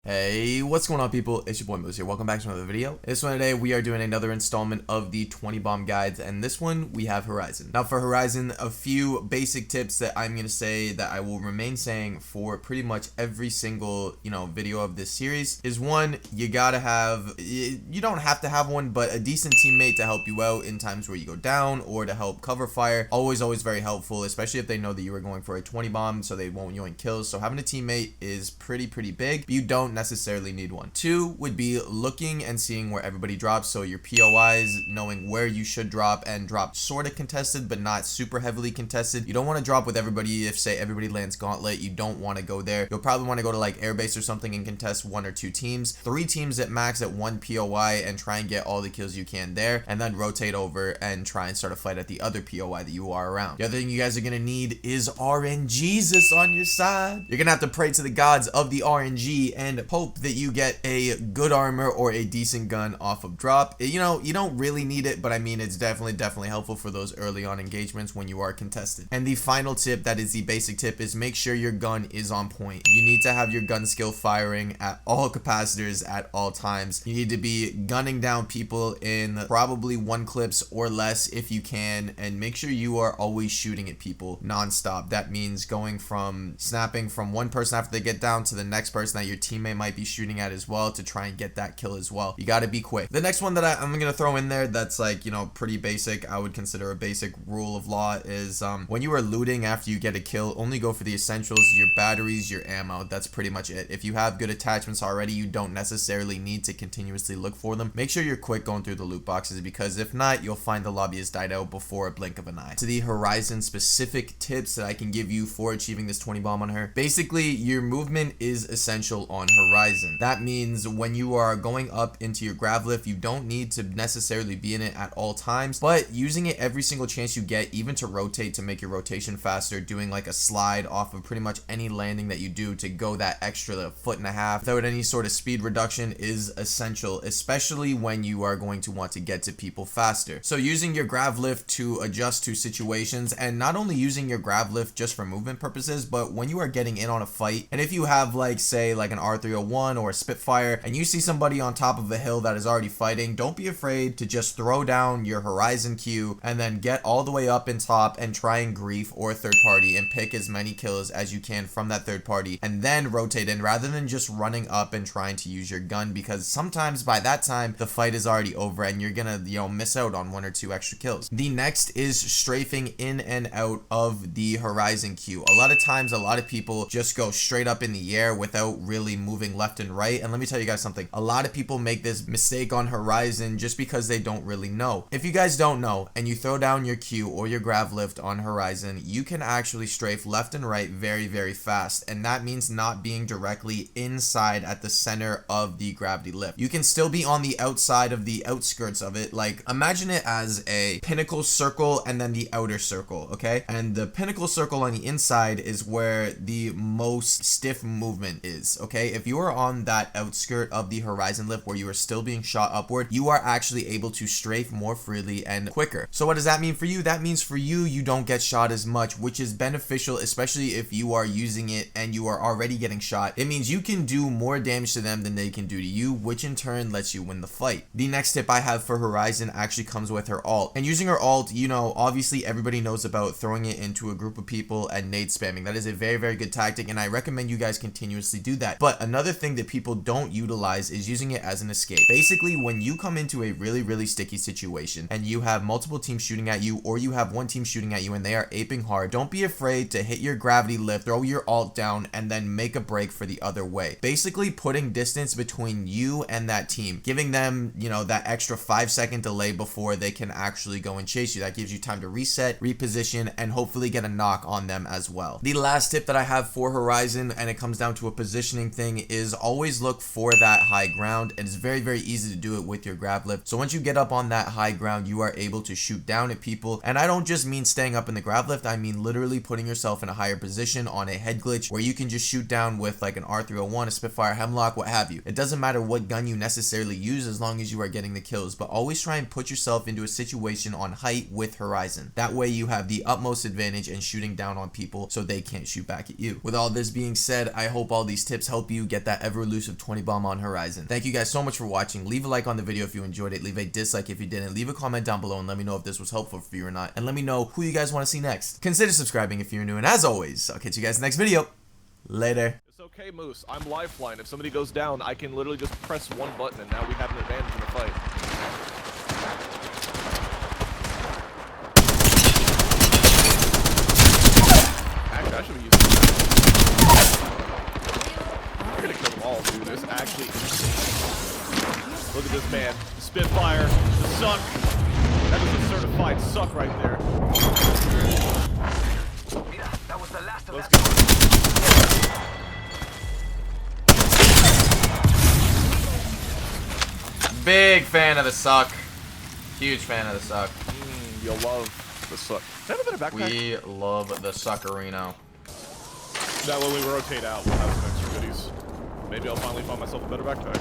Hey, what's going on, people? It's your boy Moose here. Welcome back to another video. This one today, we are doing another installment of the 20 bomb guides, and this one we have Horizon. Now for Horizon, a few basic tips that I'm going to say that I will remain saying for pretty much every single, video of this series is one, you gotta have, you don't have to have one, but a decent teammate to help you out in times where you go down or to help cover fire. Always very helpful, especially if they know that you are going for a 20 bomb so they won't yoink kills. So having a teammate is pretty big, but you don't necessarily need one. Two would be looking and seeing where everybody drops, so your POIs, knowing where you should drop and drop sort of contested but not super heavily contested. You don't want to drop with everybody. If say everybody lands gauntlet, you don't want to go there. You'll probably want to go to like airbase or something and contest one or two teams, three teams at max at one POI, and try and get all the kills you can there, and then rotate over and try and start a fight at the other POI that you are around. The other thing you guys are gonna need is RNGesus on your side. You're gonna have to pray to the gods of the RNG and hope that you get a good armor or a decent gun off of drop. You don't really need it, but I mean, it's definitely helpful for those early on engagements when you are contested. And the final tip, that is the basic tip, is make sure your gun is on point. You need to have your gun skill firing at all capacitors at all times. You need to be gunning down people in probably one clips or less if you can, and make sure you are always shooting at people non-stop. That means going from snapping from one person after they get down to the next person that your teammate might be shooting at as well, to try and get that kill as well. You got to be quick. The next one that I'm gonna throw in there that's like, pretty basic, I would consider a basic rule of law, is when you are looting after you get a kill, only go for the essentials, your batteries, your ammo. That's pretty much it. If you have good attachments already, you don't necessarily need to continuously look for them. Make sure you're quick going through the loot boxes, because if not, you'll find the lobby has died out before a blink of an eye. To the Horizon specific tips that I can give you for achieving this 20 bomb on her, basically your movement is essential on Horizon. That means when you are going up into your grav lift, you don't need to necessarily be in it at all times, but using it every single chance you get, even to rotate, to make your rotation faster, doing like a slide off of pretty much any landing that you do to go that extra foot and a half without any sort of speed reduction, is essential, especially when you are going to want to get to people faster. So using your grav lift to adjust to situations, and not only using your grav lift just for movement purposes, but when you are getting in on a fight, and if you have like say like an R301 or a Spitfire and you see somebody on top of a hill that is already fighting, don't be afraid to just throw down your Horizon Q and then get all the way up in top and try and grief or third party and pick as many kills as you can from that third party, and then rotate in rather than just running up and trying to use your gun, because sometimes by that time the fight is already over and you're gonna miss out on one or two extra kills. The next is strafing in and out of the Horizon Q. A lot of times a lot of people just go straight up in the air without really moving left and right, and let me tell you guys something, a lot of people make this mistake on Horizon just because they don't really know. If you guys don't know and you throw down your Q or your grav lift on Horizon, you can actually strafe left and right very fast, and that means not being directly inside at the center of the gravity lift. You can still be on the outside of the outskirts of it. Like, imagine it as a pinnacle circle and then the outer circle, okay? And the pinnacle circle on the inside is where the most stiff movement is, okay? If you are on that outskirt of the Horizon lift where you are still being shot upward, you are actually able to strafe more freely and quicker. So what does that mean for you? That means for you, you don't get shot as much, which is beneficial, especially if you are using it and you are already getting shot. It means you can do more damage to them than they can do to you, which in turn lets you win the fight. The next tip I have for Horizon actually comes with her ult. And using her ult, obviously everybody knows about throwing it into a group of people and nade spamming. That is a very good tactic, and I recommend you guys continuously do that. But another thing that people don't utilize is using it as an escape. Basically, when you come into a really sticky situation and you have multiple teams shooting at you, or you have one team shooting at you and they are aping hard, don't be afraid to hit your gravity lift, throw your ult down, and then make a break for the other way. Basically putting distance between you and that team, giving them, that extra 5-second delay before they can actually go and chase you. That gives you time to reset, reposition, and hopefully get a knock on them as well. The last tip that I have for Horizon, and it comes down to a positioning thing, is always look for that high ground. It is very easy to do it with your grav lift. So once you get up on that high ground, you are able to shoot down at people. And I don't just mean staying up in the grav lift, I mean literally putting yourself in a higher position on a head glitch where you can just shoot down with like an R301, a Spitfire, Hemlock, what have you. It doesn't matter what gun you necessarily use as long as you are getting the kills, but always try and put yourself into a situation on height with Horizon. That way you have the utmost advantage in shooting down on people so they can't shoot back at you. With all this being said, I hope all these tips help you get that ever elusive 20 bomb on Horizon. Thank you guys so much for watching. Leave a like on the video if you enjoyed it. Leave a dislike if you didn't. Leave a comment down below and let me know if this was helpful for you or not. And let me know who you guys want to see next. Consider subscribing if you're new. And as always, I'll catch you guys in the next video. Later. It's okay, Moose. I'm lifeline. If somebody goes down, I can literally just press one button and now we have an advantage in the fight. Actually, I should be using that. We're gonna kill them all, dude. This actually insane. Look at this man. The Spitfire. The suck. That is a certified suck right there. Let's go. Big fan of the suck. Huge fan of the suck. You'll love the suck. Is that a better backpack? We love the suckerino. That when we rotate out, we'll have some extra goodies. Maybe I'll finally find myself a better backpack.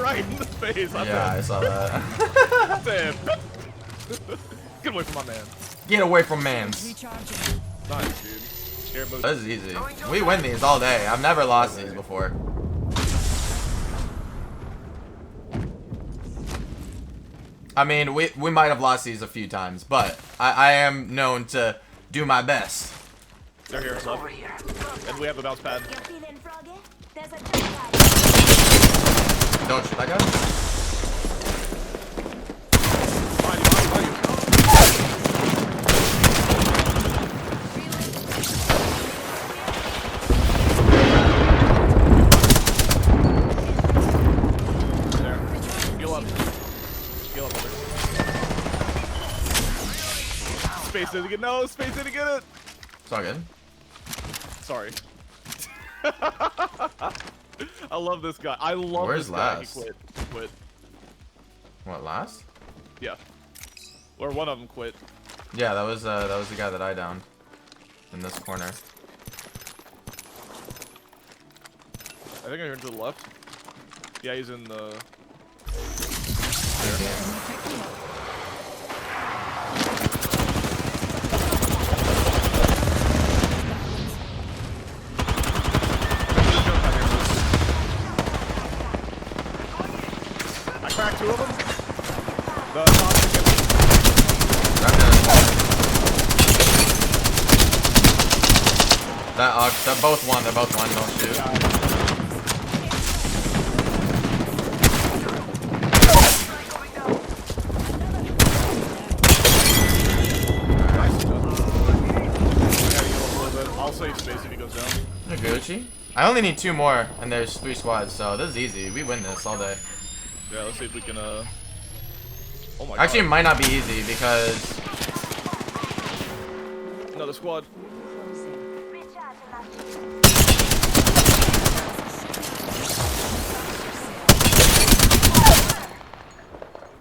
Right in the face. I saw that. Damn. Get away from my man. Get away from mans. Nice, dude. Here, this is easy. We win these all day. I've never lost these before. I mean, we might have lost these a few times, but I am known to do my best. They're here, so. And we have a bounce pad. Don't shoot that guy. There. Heal up. Heal up, mother. Space didn't get no. Space didn't get it. It's all good. Sorry. I love this guy. I love Where's this guy. last? He quit. What, last? Yeah. Or one of them quit. Yeah, that was the guy that I downed in this corner. I think I turned to the left. Yeah, he's in the. Crack two of them. The top they're both one. They're both one. Don't shoot. I'll save space if he goes down. Gucci. I only need 2 more, and there's 3 squads, so this is easy. We win this all day. Yeah, let's see if we can, oh my Actually, God. it might not be easy because... Another squad.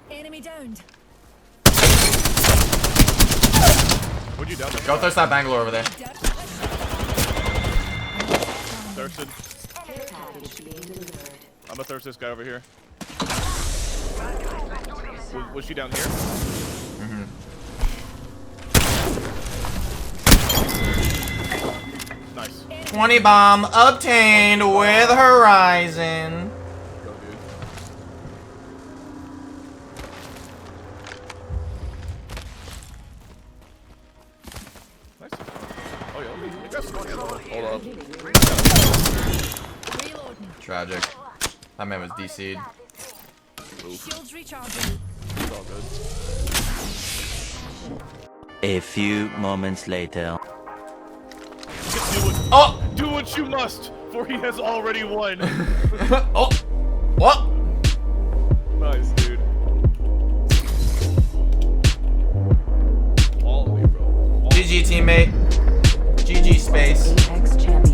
Enemy downed. What'd you down there? Go thirst that Bangalore over there. Thirsted. I'm gonna thirst this guy over here. Was she down here? Mm-hmm. Nice. 20 bomb obtained with Horizon. Go, dude. Nice. Oh, yeah. We got some ammo. Hold up. Tragic. That man was DC'd. Shields recharging. It's all good. A few moments later. Do what you must, for he has already won. Oh! What? Nice, dude. GG, teammate. GG, space. Apex champion.